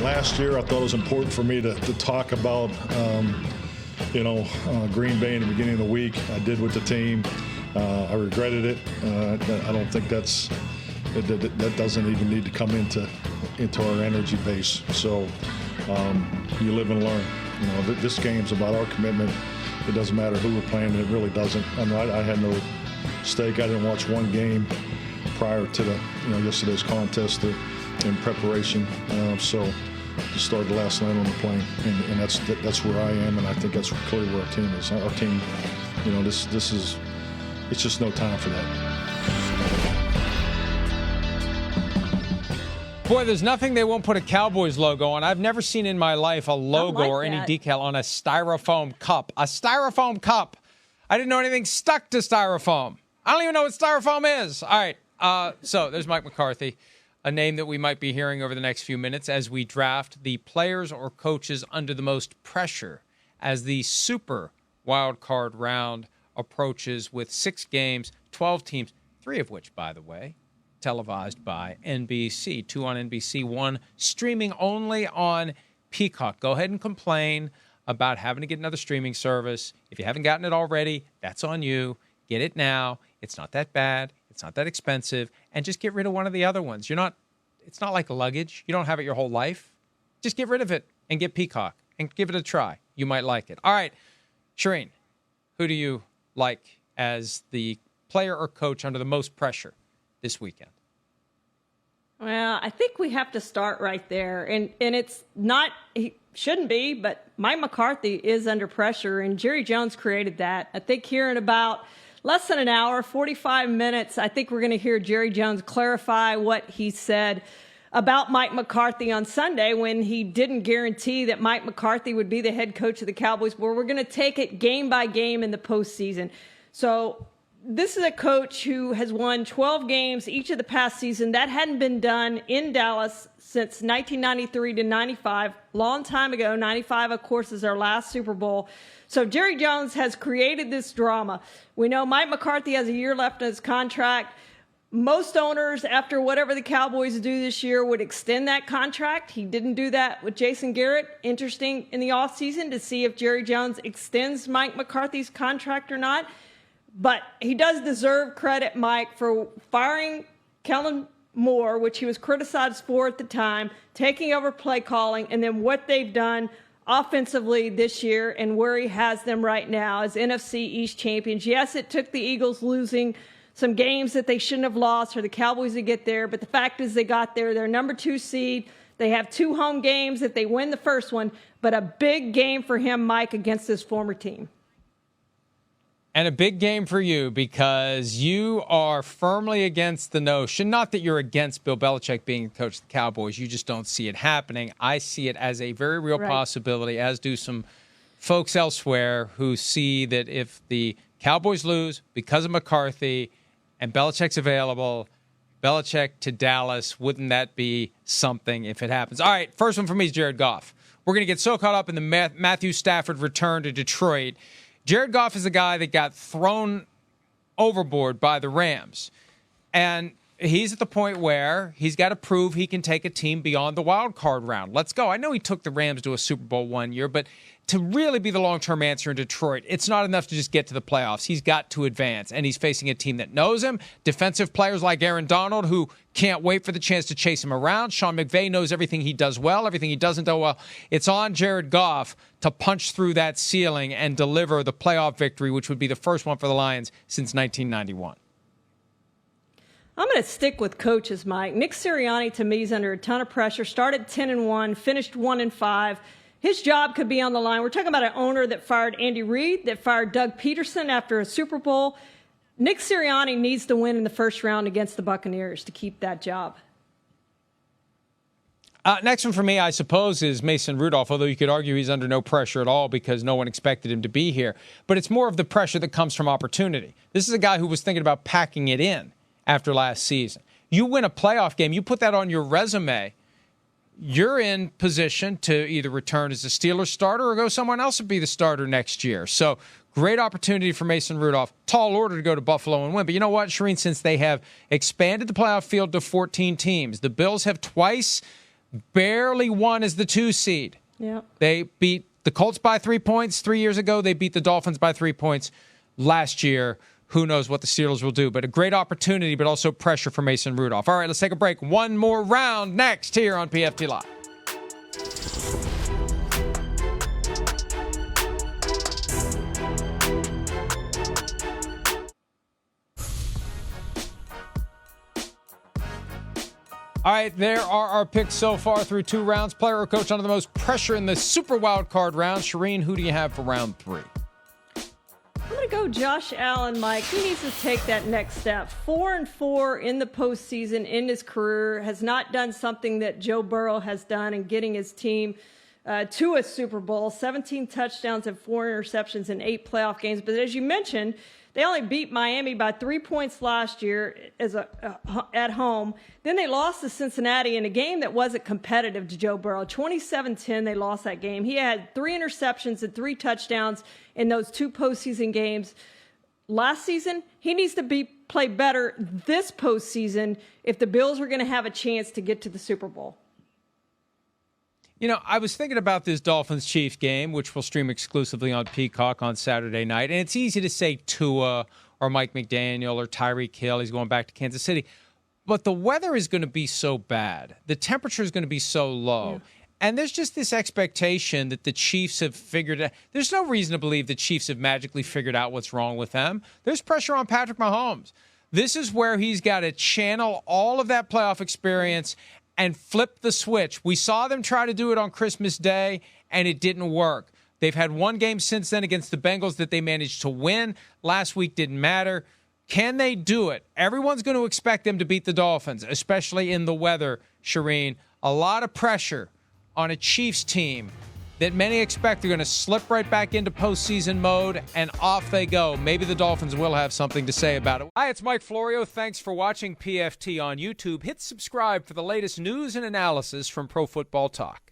last year, I thought it was important for me to talk about, Green Bay in the beginning of the week. I did with the team. I regretted it. I don't think that doesn't even need to come into our energy base. So you live and learn. This game's about our commitment. It doesn't matter who we're playing. It really doesn't. I had no stake. I didn't watch one game prior to yesterday's contest in preparation. So just started last night on the plane, and that's where I am, and I think that's clearly where our team is. Our team, it's just no time for that. Boy, there's nothing they won't put a Cowboys logo on. I've never seen in my life a logo or any decal on a styrofoam cup. A styrofoam cup. I didn't know anything stuck to styrofoam. I don't even know what styrofoam is. All right, so there's Mike McCarthy, a name that we might be hearing over the next few minutes as we draft the players or coaches under the most pressure as the super wild card round approaches with 6 games, 12 teams, 3 of which, by the way, televised by NBC. 2 on NBC, 1 streaming only on Peacock. Go ahead and complain about having to get another streaming service. If you haven't gotten it already, that's on you. Get it now. It's not that bad. It's not that expensive. And just get rid of one of the other ones. It's not like luggage. You don't have it your whole life. Just get rid of it and get Peacock and give it a try. You might like it. All right, Charean, who do you like as the player or coach under the most pressure this weekend? Well, I think we have to start right there. And it's not, he shouldn't be, but Mike McCarthy is under pressure, and Jerry Jones created that. I think here in about less than an hour, 45 minutes, I think we're going to hear Jerry Jones clarify what he said about Mike McCarthy on Sunday when he didn't guarantee that Mike McCarthy would be the head coach of the Cowboys. Well, we're going to take it game by game in the postseason. So this is a coach who has won 12 games each of the past season. That hadn't been done in Dallas since 1993 to 95, long time ago. 95, of course, is our last Super Bowl. So Jerry Jones has created this drama. We know Mike McCarthy has a year left on his contract. Most owners, after whatever the Cowboys do this year, would extend that contract. He didn't do that with Jason Garrett. Interesting in the offseason to see if Jerry Jones extends Mike McCarthy's contract or not. But he does deserve credit, Mike, for firing Kellen Moore, which he was criticized for at the time, taking over play calling, and then what they've done offensively this year and where he has them right now as NFC East champions. Yes, it took the Eagles losing some games that they shouldn't have lost for the Cowboys to get there, but the fact is they got there. They're number 2 seed. They have 2 home games if they win the first one, but a big game for him, Mike, against his former team. And a big game for you because you are firmly against the notion, not that you're against Bill Belichick being coach of the Cowboys, you just don't see it happening. I see it as a very real possibility, as do some folks elsewhere who see that if the Cowboys lose because of McCarthy and Belichick's available, Belichick to Dallas, wouldn't that be something if it happens? All right, first one for me is Jared Goff. We're going to get so caught up in the Matthew Stafford return to Detroit. Jared Goff is a guy that got thrown overboard by the Rams. And he's at the point where he's got to prove he can take a team beyond the wild card round. Let's go. I know he took the Rams to a Super Bowl one year, but to really be the long-term answer in Detroit, it's not enough to just get to the playoffs. He's got to advance, and he's facing a team that knows him. Defensive players like Aaron Donald, who can't wait for the chance to chase him around. Sean McVay knows everything he does well, everything he doesn't do well. It's on Jared Goff to punch through that ceiling and deliver the playoff victory, which would be the first one for the Lions since 1991. I'm going to stick with coaches, Mike. Nick Sirianni, to me, is under a ton of pressure. Started 10-1, finished 1-5. His job could be on the line. We're talking about an owner that fired Andy Reid, that fired Doug Peterson after a Super Bowl. Nick Sirianni needs to win in the first round against the Buccaneers to keep that job. Next one for me, I suppose, is Mason Rudolph, although you could argue he's under no pressure at all because no one expected him to be here. But it's more of the pressure that comes from opportunity. This is a guy who was thinking about packing it in after last season. You win a playoff game, you put that on your resume, you're in position to either return as a Steelers starter or go someone else and be the starter next year. So great opportunity for Mason Rudolph. Tall order to go to Buffalo and win. But you know what, Charean, since they have expanded the playoff field to 14 teams, the Bills have twice barely won as the 2 seed. Yeah. They beat the Colts by 3 points 3 years ago. They beat the Dolphins by 3 points last year. Who knows what the Steelers will do, but a great opportunity, but also pressure for Mason Rudolph. All right, let's take a break. One more round next here on PFT Live. All right, there are our picks so far through 2 rounds. Player or coach under the most pressure in the Super Wild Card round. Charean, who do you have for round 3? I'm going to go Josh Allen, Mike. He needs to take that next step. 4-4 in the postseason in his career, has not done something that Joe Burrow has done in getting his team to a Super Bowl. 17 touchdowns and 4 interceptions in 8 playoff games. But as you mentioned, they only beat Miami by 3 points last year at home. Then they lost to Cincinnati in a game that wasn't competitive to Joe Burrow. 27-10, they lost that game. He had 3 interceptions and 3 touchdowns in those 2 postseason games last season. He needs to play better this postseason if the Bills are going to have a chance to get to the Super Bowl. You know, I was thinking about this Dolphins-Chiefs game, which we'll stream exclusively on Peacock on Saturday night. And it's easy to say Tua or Mike McDaniel or Tyreek Hill. He's going back to Kansas City. But the weather is going to be so bad. The temperature is going to be so low. Yeah. And there's just this expectation that the Chiefs have figured out. There's no reason to believe the Chiefs have magically figured out what's wrong with them. There's pressure on Patrick Mahomes. This is where he's got to channel all of that playoff experience and flip the switch. We saw them try to do it on Christmas Day, and it didn't work. They've had 1 game since then against the Bengals that they managed to win. Last week didn't matter. Can they do it? Everyone's going to expect them to beat the Dolphins, especially in the weather, Charean. A lot of pressure on a Chiefs team that many expect are going to slip right back into postseason mode, and off they go. Maybe the Dolphins will have something to say about it. Hi, it's Mike Florio. Thanks for watching PFT on YouTube. Hit subscribe for the latest news and analysis from Pro Football Talk.